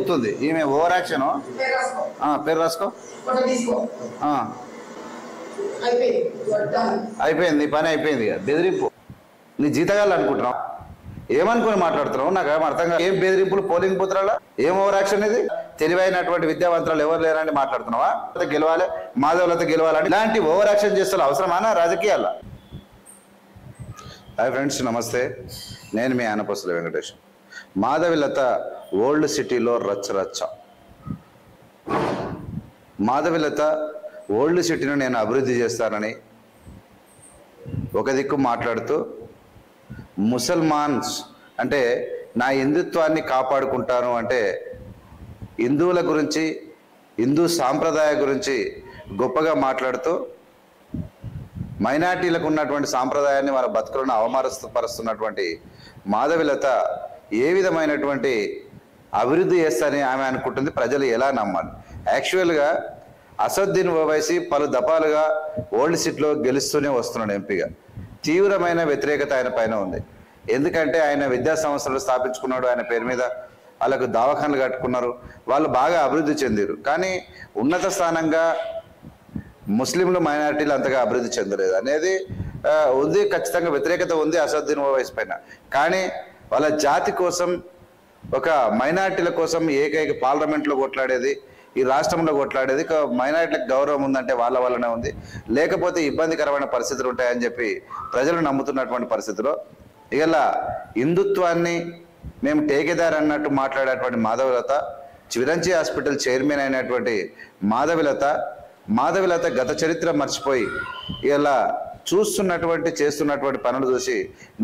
బెదిరిపుతుంది ఈమె over action. పేరు రాసుకో. అయిపోయింది, నీ పని అయిపోయింది. బెదిరింపు నీ జీతగాళ్ళు అనుకుంటున్నావు, ఏమనుకుని మాట్లాడుతున్నావు? నాకు ఏం అర్థం కాదు. ఏం బెదిరింపులు పోలింగ్ బూత్రాల? ఏం ఓవర్ యాక్షన్ ఇది? తెలివైనటువంటి విద్యావంతులు ఎవరు లేరని మాట్లాడుతున్నావా? గెలవాలి, మాధవలత గెలవాలని ఇలాంటి ఓవర్ యాక్షన్ చేస్తారు అవసరమానా రాజకీయాల్లో? హాయ్ ఫ్రెండ్స్, నమస్తే. నేను మీ ఆనపస్తుల వెంకటేష్. మాధవిలత ఓల్డ్ సిటీలో రచ్చరచ్చ. మాధవిలత ఓల్డ్ సిటీని నేను అభివృద్ధి చేస్తానని ఒక దిక్కు మాట్లాడుతూ, ముసల్మాన్స్ అంటే నా హిందుత్వాన్ని కాపాడుకుంటాను అంటే హిందువుల గురించి, హిందూ సాంప్రదాయ గురించి గొప్పగా మాట్లాడుతూ మైనార్టీలకు ఉన్నటువంటి సాంప్రదాయాన్ని మన బతుకులను అవమానపరుస్తున్నటువంటి మాధవిలత ఏ విధమైనటువంటి అభివృద్ధి చేస్తారని ఆమె అనుకుంటుంది? ప్రజలు ఎలా నమ్మాలి? యాక్చువల్గా అసదుద్దీన్ ఓవైసీ పలు దఫాలుగా ఓల్డ్ సిటీలో గెలుస్తూనే వస్తున్నాడు ఎంపీగా. తీవ్రమైన వ్యతిరేకత ఆయన పైన ఉంది. ఎందుకంటే ఆయన విద్యా సంస్థలు స్థాపించుకున్నాడు, ఆయన పేరు మీద వాళ్ళకు దవాఖానలు కట్టుకున్నారు, వాళ్ళు బాగా అభివృద్ధి చెందారు. కానీ ఉన్నత స్థానంగా ముస్లింలు, మైనారిటీలు అంతగా అభివృద్ధి చెందలేదు అనేది ఉంది. ఖచ్చితంగా వ్యతిరేకత ఉంది అసదుద్దీన్ ఓవైసీ పైన. కానీ వాళ్ళ జాతి కోసం, ఒక మైనారిటీల కోసం ఏకైక పార్లమెంట్లో కొట్లాడేది, ఈ రాష్ట్రంలో కొట్లాడేది మైనారిటీలకు గౌరవం ఉందంటే వాళ్ళ వల్లనే ఉంది, లేకపోతే ఇబ్బందికరమైన పరిస్థితులు ఉంటాయని చెప్పి ప్రజలు నమ్ముతున్నటువంటి పరిస్థితిలో ఇలా హిందుత్వాన్ని మేము టేకేదార్ అన్నట్టు మాట్లాడేటువంటి మాధవిలత, చిరంజీవి హాస్పిటల్ చైర్మన్ అయినటువంటి మాధవిలత గత చరిత్ర మర్చిపోయి ఇలా చేస్తున్నటువంటి పనులు చూసి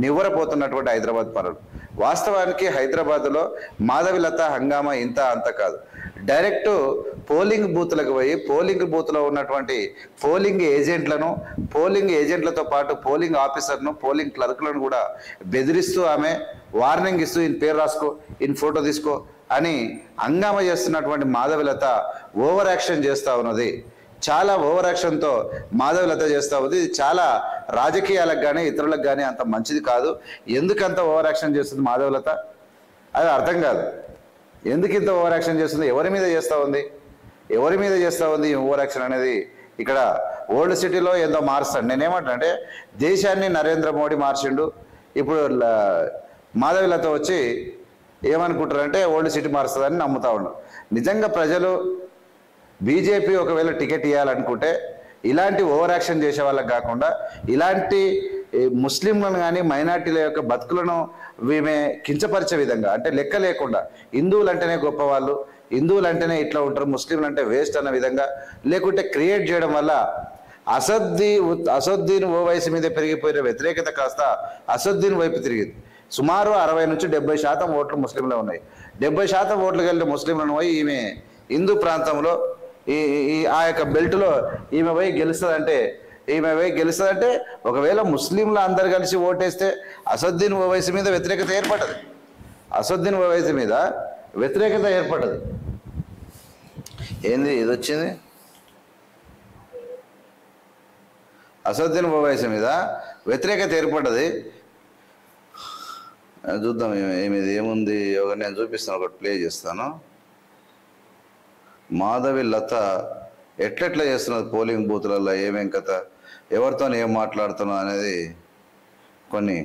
నివ్వరపోతున్నటువంటి హైదరాబాద్ పనులు. వాస్తవానికి హైదరాబాద్లో మాధవిలత హంగామా ఇంత అంత కాదు. డైరెక్ట్ పోలింగ్ బూత్లకు పోయి పోలింగ్ బూత్లో ఉన్నటువంటి పోలింగ్ ఏజెంట్లతో పాటు పోలింగ్ ఆఫీసర్ను, పోలింగ్ క్లర్క్లను కూడా బెదిరిస్తూ ఆమె వార్నింగ్ ఇస్తూ ఈయన పేరు రాసుకో, ఈయన ఫోటో తీసుకో అని హంగామా చేస్తున్నటువంటి మాధవిలత ఓవర్ యాక్షన్ చేస్తూ ఉన్నది. చాలా ఓవర్ యాక్షన్తో మాధవిలత చేస్తూ ఉంది. ఇది చాలా రాజకీయాలకు కానీ ఇతరులకు కానీ అంత మంచిది కాదు. ఎందుకంత ఓవర్ యాక్షన్ చేస్తుంది మాధవిలత? అది అర్థం కాదు. ఎందుకు ఇంత ఓవర్ యాక్షన్ చేస్తుంది? ఎవరి మీద చేస్తూ ఉంది ఈ ఓవర్ యాక్షన్ అనేది? ఇక్కడ ఓల్డ్ సిటీలో ఏదో మారుస్తాడు. నేనేమంటానంటే, దేశాన్ని నరేంద్ర మోడీ మార్చిండు. ఇప్పుడు మాధవిలత వచ్చి ఏమనుకుంటారంటే ఓల్డ్ సిటీ మారుస్తుందని నమ్ముతా ఉన్నాడు. నిజంగా ప్రజలు బీజేపీ ఒకవేళ టికెట్ ఇవ్వాలనుకుంటే ఇలాంటి ఓవర్ యాక్షన్ చేసే వాళ్ళకి కాకుండా, ఇలాంటి ముస్లింలను కానీ మైనార్టీల యొక్క బతుకులను వీమే కించపరిచే విధంగా, అంటే లెక్క లేకుండా హిందువులు అంటేనే గొప్పవాళ్ళు, హిందువులు అంటేనే ఇట్లా ఉంటారు, ముస్లింలు అంటే వేస్ట్ అన్న విధంగా లేకుంటే క్రియేట్ చేయడం వల్ల అసదుద్దీన్ ఓవైసీ మీద పెరిగిపోయిన వ్యతిరేకత కాస్త అసదుద్దీన్ వైపు తిరిగింది. సుమారు 60 నుంచి 70% ఓట్లు ముస్లింలు ఉన్నాయి. 70% ఓట్లు కలిగిన ముస్లింలను పోయి ఈమె హిందూ ప్రాంతంలో ఆ యొక్క బెల్ట్లో ఈమె పోయి గెలుస్తుందంటే ఒకవేళ ముస్లింలు అందరు కలిసి ఓటేస్తే అసదుద్దీన్ ఓవైసీ మీద వ్యతిరేకత ఏర్పడ్డది. ఏంది ఇది వచ్చింది? అసదుద్దీన్ ఓవైసీ మీద వ్యతిరేకత ఏర్పడ్డది. చూద్దాం ఏముంది. నేను చూపిస్తాను, ఒకటి ప్లే చేస్తాను. మాధవిలత ఎట్లెట్లా చేస్తున్నది పోలింగ్ బూత్లలో, ఏమేం కథ, ఎవరితో ఏం మాట్లాడుతున్నా అనేది కొన్ని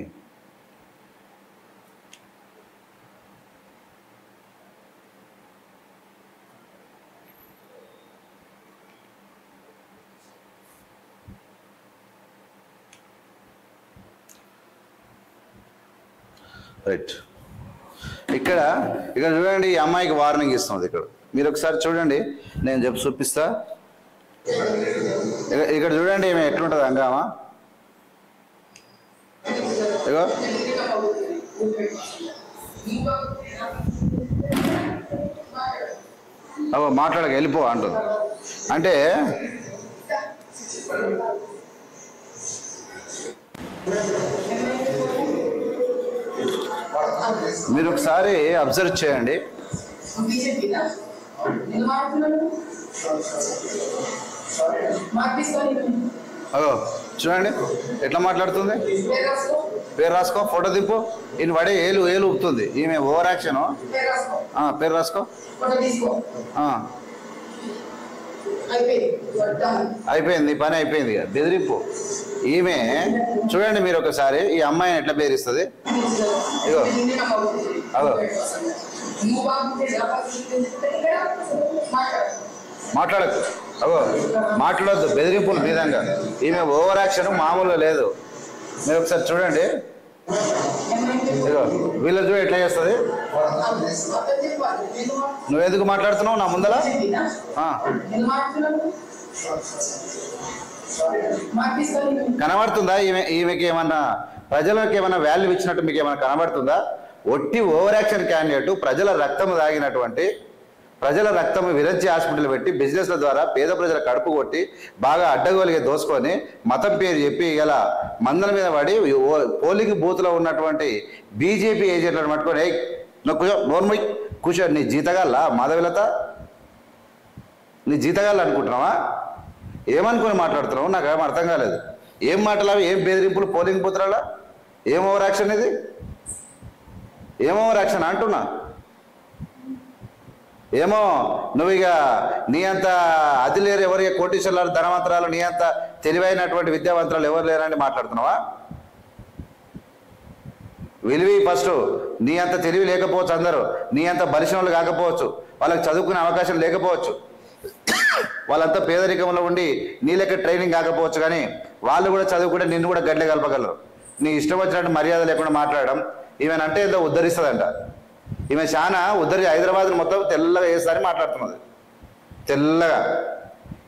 రైట్. ఇక్కడ చూడండి, ఈ అమ్మాయికి వార్నింగ్ ఇస్తున్నది. ఇక్కడ మీరు ఒకసారి చూడండి, నేను చూపిస్తా. ఇక్కడ చూడండి ఈమె ఎట్లుంటుంది హంగామా. ఇగో మాట్లాడక వెళ్ళిపో అంటుంది. అంటే మీరు ఒకసారి అబ్జర్వ్ చేయండి. చూడండి ఎట్లా మాట్లాడుతుంది. పేరు రాసుకో, ఫోటో దింపు. ఈయన పడే ఏలు ఏలు ఊపుతుంది, ఈమె ఓవర్ యాక్షన్. పేరు రాసుకో. అయిపోయింది, పని అయిపోయింది. బెదిరింపు. ఈమె చూడండి మీరు ఒకసారి, ఈ అమ్మాయిని ఎట్లా బెదిరిస్తుంది. ఇగో అగో మాట్లాడకు, అగో మాట్లాడొద్దు, బెదిరింపులు విధంగా. ఈమె ఓవర్ యాక్షన్ మామూలుగా లేదు. మీరు ఒకసారి చూడండి, ఇగో వీళ్ళు చూడ ఎట్లా చేస్తుంది. నువ్వెందుకు మాట్లాడుతున్నావు నా ముందర? కనబడుతుందా ఈమెకి ఏమన్నా ప్రజలకు ఏమన్నా వాల్యూ ఇచ్చినట్టు మీకు ఏమైనా కనబడుతుందా? ఒట్టి ఓవర్ యాక్షన్ క్యాండిడేట్, ప్రజల రక్తం తాగినటువంటి, ప్రజల రక్తం విరంచి హాస్పిటల్ పెట్టి బిజినెస్ల ద్వారా పేద ప్రజల కడుపు కొట్టి బాగా అడ్డగోలుగా దోసుకొని మతం పేరు చెప్పి ఇలా మందల మీద పడి పోలింగ్ బూత్లో ఉన్నటువంటి బీజేపీ ఏజెంట్లను పట్టుకొని నువ్వు కూర్చో, నోర్మై కూర్చో, నీ జీతగాళ్ళ మాధవిలత, నీ జీతగాళ్ళు అనుకుంటున్నావా? ఏమనుకొని మాట్లాడుతున్నావు? నాకు ఏం అర్థం కాలేదు. ఏం మాట్లాడాలి, ఏం బెదిరింపులు పోలింగ్ బూత్లలో? ఏం ఓవర్ యాక్షన్ ఇది? ఏం ఓవర్ యాక్షన్ అంటున్నా? ఏమో నువ్వు ఇక నీ అంత అది లేరు, ఎవరి కోటీశ్వరులు ధనవంతరాలు, నీ అంత తెలివైనటువంటి విద్యావంతరాలు ఎవరు లేరని మాట్లాడుతున్నావా? విలువి ఫస్ట్. నీ అంత తెలివి లేకపోవచ్చు, అందరూ నీ అంత బలిష్ణులు కాకపోవచ్చు, వాళ్ళకి చదువుకునే అవకాశం లేకపోవచ్చు, వాళ్ళంతా పేదరికంలో ఉండి నీ లెక్క ట్రైనింగ్ కాకపోవచ్చు, కానీ వాళ్ళు కూడా చదువుకుంటే నిన్ను కూడా గడ్డె కలపగలరు. నీ ఇష్టం వచ్చినట్టు మర్యాద లేకుండా మాట్లాడడం. ఈమెనంటే ఏదో ఉద్ధరిస్తుందంట. ఈమె చాలా హైదరాబాద్ మొత్తం తెల్లగా వేస్తారని మాట్లాడుతున్నది, తెల్లగా.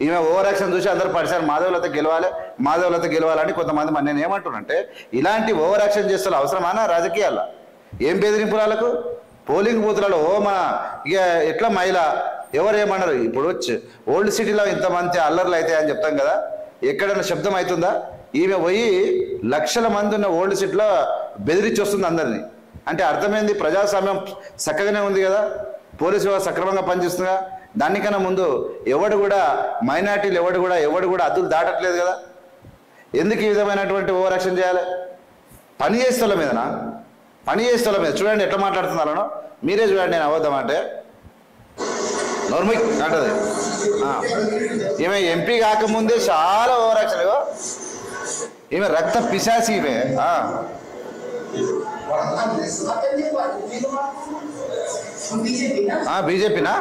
ఈమె ఓవర్ యాక్షన్ చూసి అందరూ పరిసర మాధవలత గెలవాలని కొంతమంది. నేను ఏమంటున్నానంటే, ఇలాంటి ఓవర్ యాక్షన్ చేస్తే అవసరమానా రాజకీయాల్లో? ఏం బెదిరింపులు వాళ్ళకు? పోలింగ్ బూత్లలో మన ఇక ఎట్లా మహిళ ఎవరు ఏమన్నారు? ఇప్పుడు ఓల్డ్ సిటీలో ఇంతమంది అల్లర్లు అవుతాయి అని చెప్తాం కదా, ఎక్కడైనా శబ్దం అవుతుందా? ఈమె పోయి లక్షల మంది ఉన్న ఓల్డ్ సిటీలో బెదిరించి వస్తుంది అందరినీ. అంటే అర్థమైంది, ప్రజాస్వామ్యం చక్కగానే ఉంది కదా, పోలీసు వ్యవస్థ సక్రమంగా పనిచేస్తుందిగా. దానికన్నా ముందు ఎవడు కూడా మైనార్టీలు ఎవడు కూడా అద్దులు దాటట్లేదు కదా. ఎందుకు ఈ విధమైనటువంటి ఓవర్ యాక్షన్ చేయాలి? పని చేస్తున్న మీదనా? పని చేస్తున్న మీద చూడండి ఎట్లా మాట్లాడుతున్నారనో మీరే చూడండి. నేను అవద్దామంటే నోర్మిక్ అంటది. ఈమె ఎంపీ కాకముందే చాలా ఓవర్ యాక్షన్. ఈమె రక్త పిశాసి ఈమె. బీజేపీనా?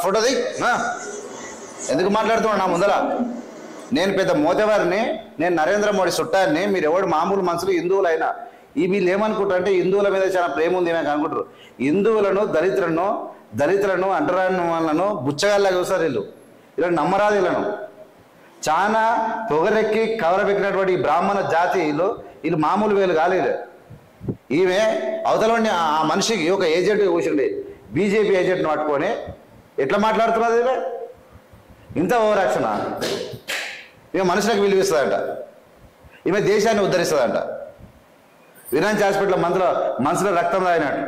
ఫోటో దిగ్. ఎందుకు మాట్లాడుతున్నాడు నా ముందర? నేను పెద్ద మోతవారిని, నేను నరేంద్ర మోడీ చుట్టాన్ని. మీరు ఎవడు మామూలు మనుషులు, హిందువులైనా ఈ వీళ్ళు ఏమనుకుంటారు అంటే హిందువుల మీద చాలా ప్రేమ ఉంది ఏమైనా అనుకుంటారు. హిందువులను దళితులను అంటరాని వాళ్ళను బుచ్చగాళ్ళగా చూస్తారు వీళ్ళు. ఇలా నమ్మరాదు వీళ్ళను. చాలా పొగరెక్కి కవరబెక్కినటువంటి ఈ బ్రాహ్మణ జాతిలో వీళ్ళు మామూలు వేలు కాలేదు. ఈమె అవతలండి ఆ మనిషికి ఒక ఏజెంట్ కూర్చుండి బీజేపీ ఏజెంట్ని పట్టుకొని ఎట్లా మాట్లాడుతున్నది ఈమె? ఇంత ఓవర్ యాక్షనా? ఈమె మనుషులకు విలువిస్తుందంట, ఈమె దేశాన్ని ఉద్ధరిస్తుందంట. విరాంచి హాస్పిటల్ మనసులో రక్తం తాగినట్టు.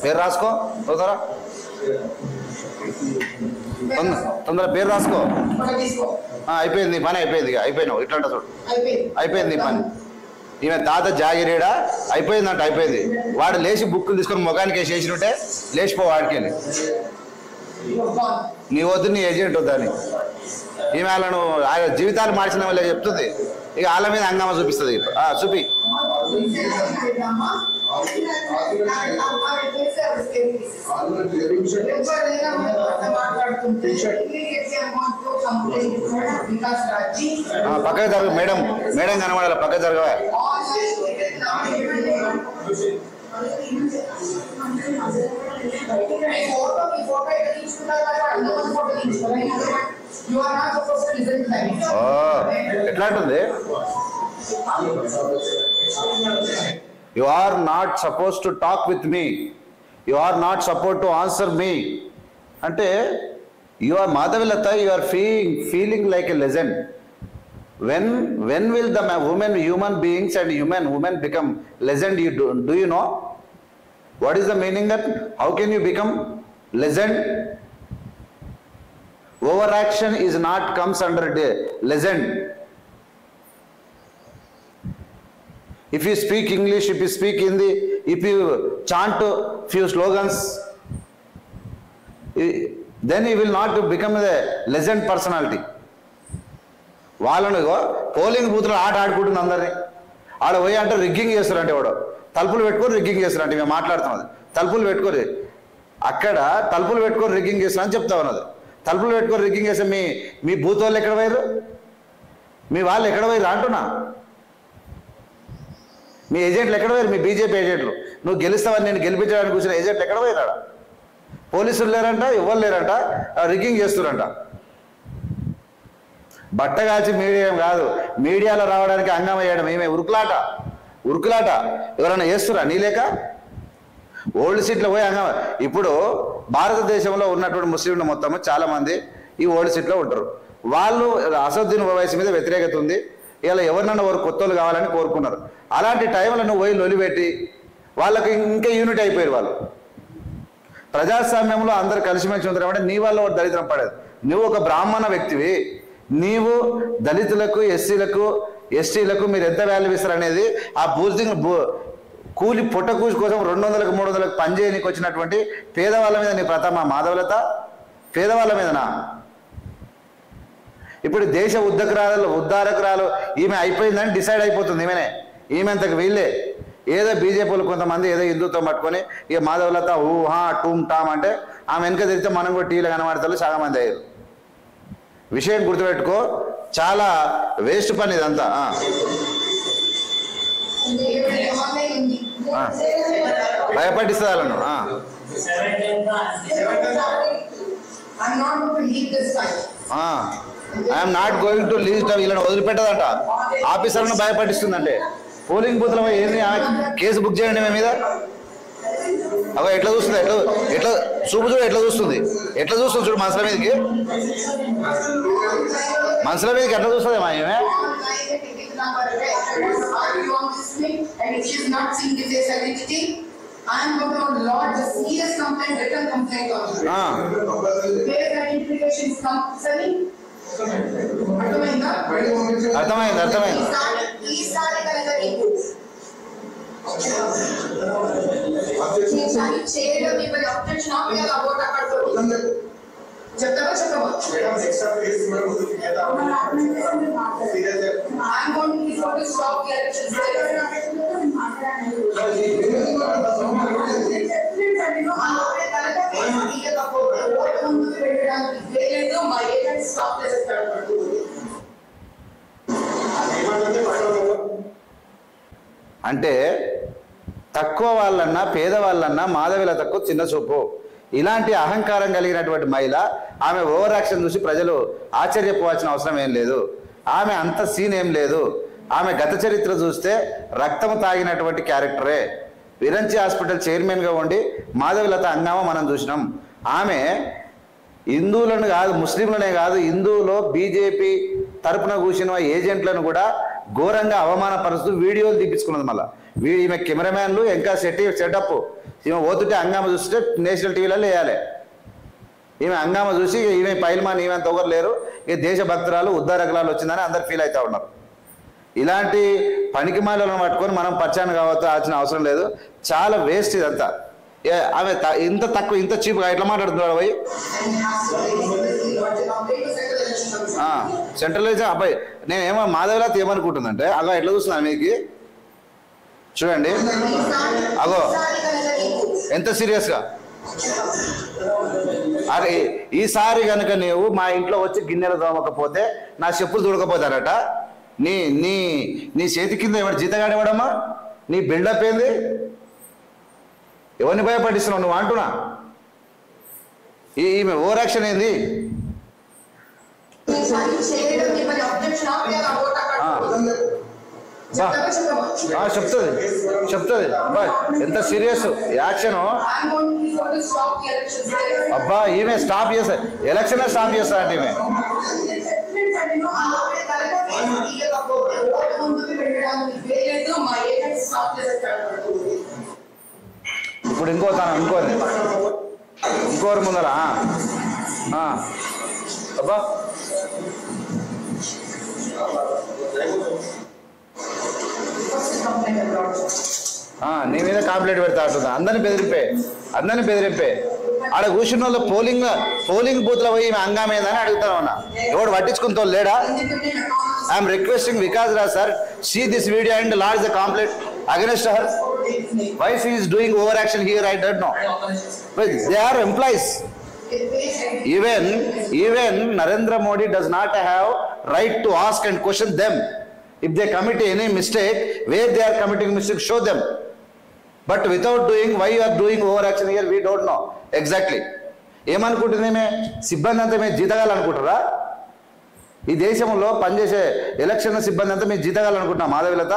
పేరు రాసుకో, తొందర పేరు రాసుకో. అయిపోయింది పని, అయిపోయింది. అయిపోయినావు ఇట్లా చూడు, అయిపోయింది పని. ఈమె తాత జాగిరీడా అయిపోయిందంట, అయిపోయింది. వాడు లేచి బుక్కులు తీసుకొని ముఖానికి వేసి వేసినట్టే లేచిపో వాడికెళ్ళి. నీ వద్దు, నీ ఏజెంట్ వద్దని. ఈమె వాళ్ళను జీవితాలు మార్చిన వాళ్ళే చెప్తుంది. ఇక వాళ్ళ మీద హంగామా చూపిస్తుంది. చూపి. పక్కకు జరగ మేడం, మేడం కనబడాలి, పక్కకు జరగవా. ఎట్లా ఉంటుంది? You are not supposed to talk with me. You are not supposed to answer me. అంటే you are Madhavilata, you are feeling like a legend. When will the human beings and women become legend? Do you know? What is the meaning that? How can you become legend? Overaction is not comes under legend. If you speak English, if you speak Hindi, if you chant few slogans, then you will not become a legend personality. వాళ్ళను polling బూత్లో ఆట ఆడుకుంటుంది అందరినీ. ఆడ పోయి అంటే rigging చేస్తారంటే వాడు తలుపులు పెట్టుకొని రిగ్గింగ్ చేస్తారంటే మేము మాట్లాడుతున్నది. తలుపులు పెట్టుకొని అక్కడ తలుపులు పెట్టుకొని రిగ్గింగ్ చేస్తారని అని చెప్తా ఉన్నది. తలుపులు పెట్టుకొని రిగ్గింగ్ చేస్తే మీ బూత్ వాళ్ళు ఎక్కడ పోయారు, మీ వాళ్ళు ఎక్కడ పోయారు అంటున్నా. మీ ఏజెంట్లు ఎక్కడ పోయారు, మీ బీజేపీ ఏజెంట్లు. నువ్వు గెలుస్తావని నేను గెలిపించడానికి కూర్చున్న ఏజెంట్లు ఎక్కడ పోయారా? పోలీసులు లేరంట, ఎవరు లేరంట, రిగ్గింగ్ చేస్తున్నారంట. బట్టగాల్చి మీడియా కాదు, మీడియాలో రావడానికి హంగామా చేయడం ఏమే ఉరుకులాట ఎవరైనా చేస్తురా నీ లేక? ఓల్డ్ సీట్లో పోయి హంగామా. ఇప్పుడు భారతదేశంలో ఉన్నటువంటి ముస్లింలు మొత్తము చాలామంది ఈ ఓల్డ్ సీట్లో ఉంటారు. వాళ్ళు అసదుద్దీన్ ఓవైసీ మీద వ్యతిరేకత ఉంది, ఇలా ఎవరినన్నా వారు కొత్త వాళ్ళు కావాలని కోరుకున్నారు. అలాంటి టైంలో నువ్వు పోయి లొలిపెట్టి వాళ్ళకి ఇంకా యూనిట్ అయిపోయారు. వాళ్ళు ప్రజాస్వామ్యంలో అందరు కలిసిమెలిసి ఉంటారంటే నీ వల్ల ఒక దరిద్రం పడేది. నువ్వు ఒక బ్రాహ్మణ వ్యక్తివి, నీవు దళితులకు, ఎస్సీలకు, ఎస్టీలకు మీరు ఎంత వాల్యూ ఇస్తారు అనేది ఆ కూలి పుట్టకూసి కోసం 200లకు 300లకు పనిచేయనికి వచ్చినటువంటి పేదవాళ్ళ మీద నీ ప్రథమ మాధవలత పేదవాళ్ళ మీదనా? ఇప్పుడు దేశ ఉద్ధారకురాలు ఈమె అయిపోయిందని డిసైడ్ అయిపోతుంది. ఈమె అంతకు వీళ్ళే ఏదో బీజేపీలు కొంతమంది ఏదో హిందుత్వం పట్టుకొని ఇక మాధవలత ఊహా టూమ్ టామ్ అంటే ఆమె వెనక తిరిగితే మనం కూడా టీవీలో కనబడతారు చాలా మంది అయ్యారు. విషయం గుర్తుపెట్టుకో, చాలా వేస్ట్ పని ఇదంతా. భయపడిస్తే వాళ్ళను I'm not going to leave. వీళ్ళని వదిలిపెట్టదంట, ఆఫీసర్లను భయపడిస్తుందంటే. పోలింగ్ బూత్లో ఏంది కేసు బుక్ చేయండి మీ మీద. అవ ఎట్లా చూస్తుంది, ఎట్లా చూడు ఎట్లా చూస్తుంది చూడు మనసుల మీదకి ఎట్లా చూస్తుంది మా ఏమే. అర్థమైంది. అంటే తక్కువ వాళ్ళన్నా పేదవాళ్ళన్నా మాధవీలతకు చిన్న చూపు. ఇలాంటి అహంకారం కలిగినటువంటి మహిళ, ఆమె ఓవర్ యాక్షన్ చూసి ప్రజలు ఆశ్చర్యపోవాల్సిన అవసరం ఏం లేదు. ఆమె అంత సీన్ ఏం లేదు. ఆమె గత చరిత్ర చూస్తే రక్తం తాగినటువంటి క్యారెక్టరే. విరంచి హాస్పిటల్ చైర్మన్గా ఉండి మాధవీలత హంగామా మనం చూసినాం. ఆమె హిందువులను కాదు, ముస్లింలనే కాదు, హిందువులో బీజేపీ తరపున కూర్చున్న ఏజెంట్లను కూడా ఘోరంగా అవమానపరుస్తూ వీడియోలు తీపించుకున్నది. మళ్ళీ ఈమె కెమెరామ్యాన్లు ఇంకా సెటప్ ఈమె పోతుంటే హంగామా చూస్తే నేషనల్ టీవీలలో వేయాలి. ఈమె హంగామా చూసి ఈమె పైల్మాన్ ఈమె తొగరు లేరు, ఈ దేశ భక్తురాలు ఉద్ధారకురాలు వచ్చిందని అందరు ఫీల్ అవుతూ ఉన్నారు. ఇలాంటి పనికి మాలను పట్టుకొని మనం పచ్చాను కావాల్సిన అవసరం లేదు. చాలా వేస్ట్ ఇదంతా. ఆమె ఇంత తక్కువ ఇంత చీప్గా ఎట్లా మాట్లాడుతున్నాడు పోయి సెంట్రలైజ్ అబ్బాయి. నేనేమో మాధవీలత ఏమనుకుంటుందంటే అగో ఎట్లా చూస్తున్నాను మీకు చూడండి, అగో ఎంత సీరియస్గా. అరే ఈసారి కనుక నీవు మా ఇంట్లో వచ్చి గిన్నెలు తోమకపోతే నా చెప్పులు చూడకపోతారట. నీ నీ నీ చేతి కింద ఎవరు జీతగాడు ఇవ్వడమ్మా? నీ బిల్డప్ ఏంది? ఎవరిని భయపడిస్తున్నావు నువ్వు అంటున్నా? ఈమె ఓవర్ యాక్షన్ ఏంది? చెప్తుంది ఎంత సీరియస్ యాక్షన్. అబ్బా ఈమె స్టాప్ చేస్తా, ఎలక్షన్ స్టాప్ చేస్తా అంటే ఈమె. ఇప్పుడు ఇంకోరు ముందర అబ్బా నీ మీద కంప్లైంట్ పెడతా అంటుందా? అందరిని బెదిరింపే ఆడ కూర్చున్న వాళ్ళు పోలింగ్ బూత్ లో పోయి హంగామేందని అడుగుతాను అన్న. ఎవడు పట్టించుకుంటూ లేడా? I'm requesting Vikas Raj sir, see this video and lodge the complaint against her. Why she is doing overaction here, I don't know. But they are employees. Even Narendra Modi does not have right to ask and question them. If they commit any mistake, where they are committing mistake, show them. But without doing, why you are doing overaction here, we don't know exactly. ఏమనుకుంటుందేమే సిబ్బంది అంతా మేము జీతగాలనుకుంటారా? ఈ దేశంలో పనిచేసే election సిబ్బంది అంతా మేము జీతగాలనుకుంటున్నాం. మాధవిలత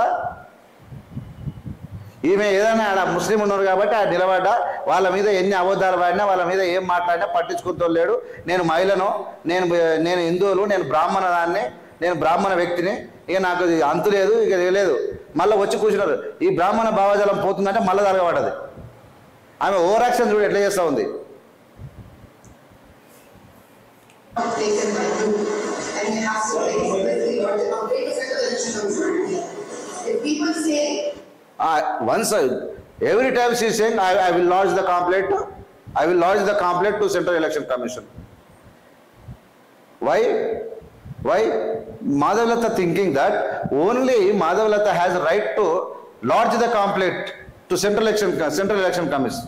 ఈమె ఏదైనా ఆడ ముస్లిం ఉన్నారు కాబట్టి ఆ నిలబడ్డ వాళ్ళ మీద ఎన్ని అబద్ధాలు వాడినా వాళ్ళ మీద ఏం మాట్లాడినా పట్టించుకుంటూ లేడు. నేను మహిళను, నేను హిందువులు, నేను బ్రాహ్మణాన్ని, నేను బ్రాహ్మణ వ్యక్తిని, ఇక నాకు అంతు లేదు, ఇక లేదు. మళ్ళీ వచ్చి కూర్చున్నారు. ఈ బ్రాహ్మణ భావజాలం పోతుందంటే మళ్ళీ జరగబడ్డది. ఆమె ఓవర్ యాక్షన్ చూడు ఎట్లా చేస్తూ ఉంది. Once every time she is saying I will lodge the complaint to Central Election Commission. Why Madhavalata thinking that only Madhavalata has right to lodge the complaint to Central Election Commission.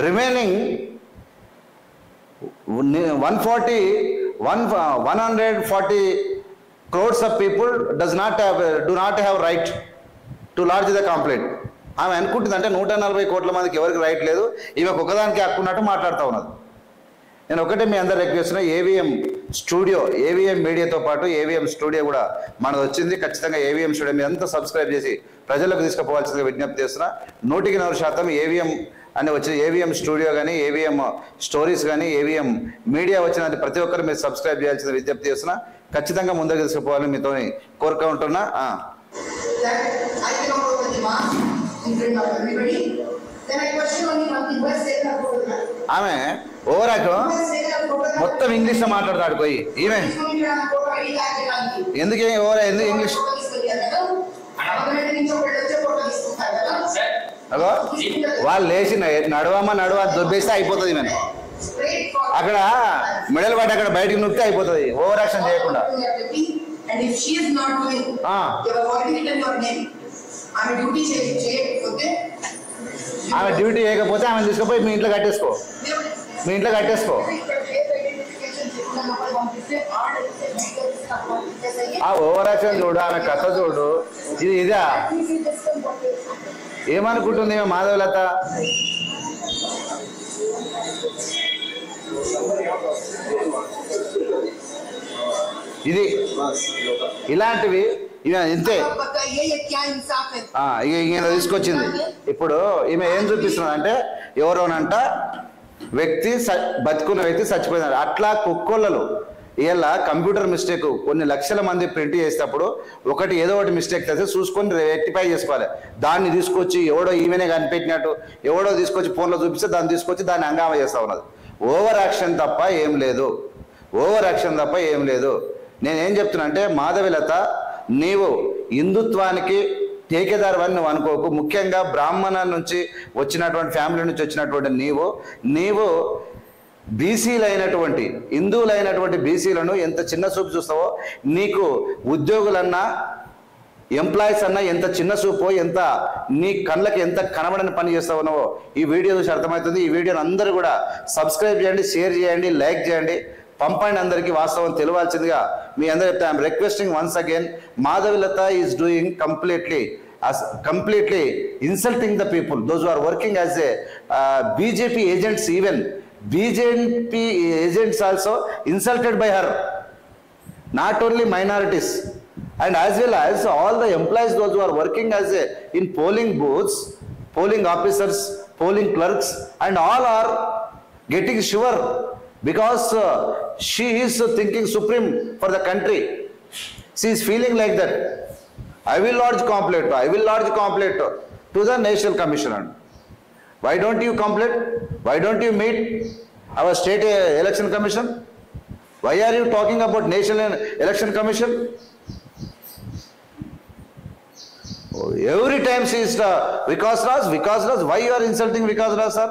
Remaining 140 crores of people do not have right to lodge the complaint. ఆమె అనుకుంటుందంటే 140 కోట్ల మందికి ఎవరికి right లేదు, ఈమెకు ఒకదానికి హక్కున్నట్టు మాట్లాడుతూ ఉన్నది. నేను ఒకటే మీ అందరు రిక్వెస్ట్ చేస్తున్నా, ఏవిఎం మీడియాతో పాటు ఏవిఎం స్టూడియో కూడా మనది వచ్చింది. ఖచ్చితంగా ఏవిఎం స్టూడియో మీరు అంతా సబ్స్క్రైబ్ చేసి ప్రజలకు తీసుకుపోవాల్సిందిగా విజ్ఞప్తి చేస్తున్నా. 100% ఏవిఎం అని వచ్చిన ఏవిఎం స్టూడియో కానీ, ఏవిఎం స్టోరీస్ కానీ, ఏవిఎం మీడియా వచ్చిన ప్రతి ఒక్కరు మీరు సబ్స్క్రైబ్ చేయాల్సిన విజ్ఞప్తి చేస్తున్నా. ఖచ్చితంగా ముందుకు తీసుకుపోవాలని మీతో కోరుకుంటున్నా. ఆమె ఓవరాకు మొత్తం ఇంగ్లీష్ లో మాట్లాడతాడు పోయి. ఈమె ఎందుకు ఇంగ్లీష్ అగో వాళ్ళు లేచి నడవ దొబ్బేస్తే అయిపోతుంది. ఈమె అక్కడ మెడల్ పట్టి అక్కడ బయటికి నొక్కితే అయిపోతుంది, ఓవర్ యాక్షన్ చేయకుండా. ఆమె డ్యూటీ చేయకపోతే ఆమె తీసుకుపోయి మీ ఇంట్లో కట్టేసుకో. ఆ ఓవర్ యాక్షన్ చూడు, ఆమె కథ చూడు. ఇదా ఏమనుకుంటుంది మాధవలత? ఇది ఇలాంటివి ఇంతే. ఈయన తీసుకొచ్చింది. ఇప్పుడు ఈమె ఏం చూపిస్తున్నది అంటే, ఎవరోనంట వ్యక్తి బతుకున్న వ్యక్తి చచ్చిపోయినారు. అట్లా కుక్కోళ్ళలు ఇలా కంప్యూటర్ మిస్టేక్ కొన్ని లక్షల మంది ప్రింట్ చేసేటప్పుడు ఏదో ఒకటి మిస్టేక్ అయితే చూసుకొని రెక్టిఫై చేసుకోవాలి. దాన్ని తీసుకొచ్చి ఎవడో ఈమెనే కనిపెట్టినట్టు ఎవడో తీసుకొచ్చి ఫోన్లో చూపిస్తే దాన్ని తీసుకొచ్చి దాన్ని హంగామా చేస్తూ ఉన్నది. ఓవర్ యాక్షన్ తప్ప ఏం లేదు. నేనేం చెప్తున్నా అంటే, మాధవిలత నీవు హిందుత్వానికి టేకేదారు నువ్వు అనుకోకు. ముఖ్యంగా బ్రాహ్మణ నుంచి వచ్చినటువంటి ఫ్యామిలీ నుంచి వచ్చినటువంటి నీవు బీసీలైనటువంటి హిందువులైనటువంటి బీసీలను ఎంత చిన్న చూపు చూస్తావో, నీకు ఉద్యోగులన్నా ఎంప్లాయీస్ అన్నా ఎంత చిన్న చూపో, ఎంత నీ కళ్ళకి ఎంత కనబడని పని చేస్తావో ఈ వీడియో చూసి అర్థమవుతుంది. ఈ వీడియోని అందరూ కూడా సబ్స్క్రైబ్ చేయండి, షేర్ చేయండి, లైక్ చేయండి, పంపండి. అందరికీ వాస్తవం తెలియాల్సిందిగా మీ అందరూ చెప్తే I'm requesting once again, Madhavi Latha is doing completely insulting the people, those who are working as a BJP agents. Even BJP agents also insulted by her, not only minorities, and as well as all the employees, those who are working as in polling booths, polling officers, polling clerks, and all are getting shiver because she is thinking supreme for the country. She is feeling like that. I will lodge complaint to the National Commission. Why don't you complain? Why don't you meet our State Election Commission? Why are you talking about National Election Commission? Every time she is Vikas Raj, why you are insulting Vikas Raj, sir?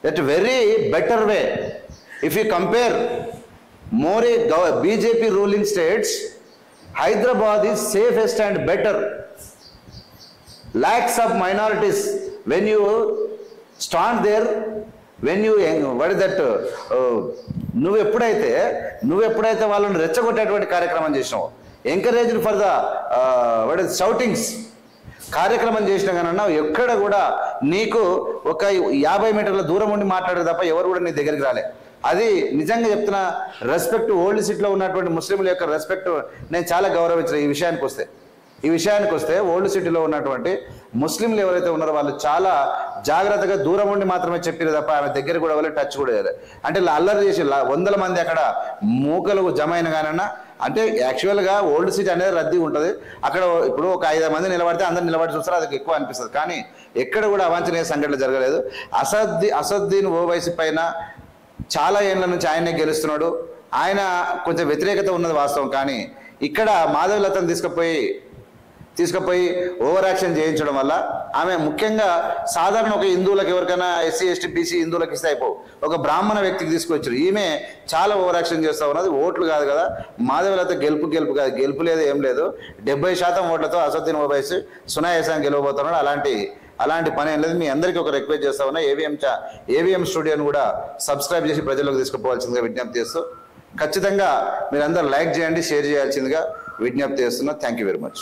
That very better way. If you compare more BJP ruling states, Hyderabad is safest and better. Lakhs of minorities, when you stand there, when you, what is that, నువ్వు ఎప్పుడైతే వాళ్ళని రెచ్చగొట్టేటువంటి కార్యక్రమం చేసినావు, encourage for the what is shoutings కార్యక్రమం చేసినా కానీ ఎక్కడ కూడా నీకు ఒక 50 మీటర్ల దూరం ఉండి మాట్లాడే తప్ప ఎవరు కూడా నీ దగ్గరికి రాలే. అది నిజంగా చెప్తున్నా, రెస్పెక్ట్ ఓల్డ్ సిటీలో ఉన్నటువంటి ముస్లింల యొక్క రెస్పెక్ట్ నేను చాలా గౌరవించిన. ఈ విషయానికి వస్తే ఓల్డ్ సిటీలో ఉన్నటువంటి ముస్లింలు ఎవరైతే ఉన్నారో వాళ్ళు చాలా జాగ్రత్తగా దూరం ఉండి మాత్రమే చెప్పారు తప్ప ఆమె దగ్గర కూడా వెళ్ళి టచ్ కూడా చేయలేదు. అంటే అల్లరి చేసి 100 మంది అక్కడ మూకలు జమ అయిన కానన్నా, అంటే యాక్చువల్గా ఓల్డ్ సిటీ అనేది రద్దీ ఉంటుంది. అక్కడ ఇప్పుడు ఒక 5 మంది నిలబడితే అందరు నిలబడి చూస్తారు, అది ఎక్కువ అనిపిస్తుంది. కానీ ఎక్కడ కూడా అవాంఛనీయ సంఘటనలు జరగలేదు. అసదుద్దీన్ ఓవైసీ పైన చాలా ఏళ్ల నుంచి ఆయనే గెలుస్తున్నాడు. ఆయన కొంచెం వ్యతిరేకత ఉన్నది వాస్తవం. కానీ ఇక్కడ మాధవీలతను తీసుకుపోయి ఓవర్ యాక్షన్ చేయించడం వల్ల ఆమె ముఖ్యంగా సాధారణ ఒక హిందువులకు ఎవరికైనా SC ST BC హిందువులకు ఇస్తే అయిపో, ఒక బ్రాహ్మణ వ్యక్తికి తీసుకొచ్చారు. ఈమె చాలా ఓవర్ యాక్షన్ చేస్తూ ఉన్నది. ఓట్లు కాదు కదా మాధవీలత, గెలుపు కాదు, గెలుపు లేదు ఏం లేదు. 70% ఓట్లతో అసదుద్దీన్ ఓవైసీ సునాయాసాన్ని గెలవబోతున్నాడు. అలాంటి పని ఏం లేదు. మీ అందరికీ ఒక రిక్వెస్ట్ చేస్తా ఉన్నా, AVM స్టూడియోని కూడా సబ్స్క్రైబ్ చేసి ప్రజల్లోకి తీసుకుపోవాల్సిందిగా విజ్ఞప్తి చేస్తూ, ఖచ్చితంగా మీరందరూ లైక్ చేయండి, షేర్ చేయాల్సిందిగా విజ్ఞప్తి చేస్తున్నా. Thank you very much.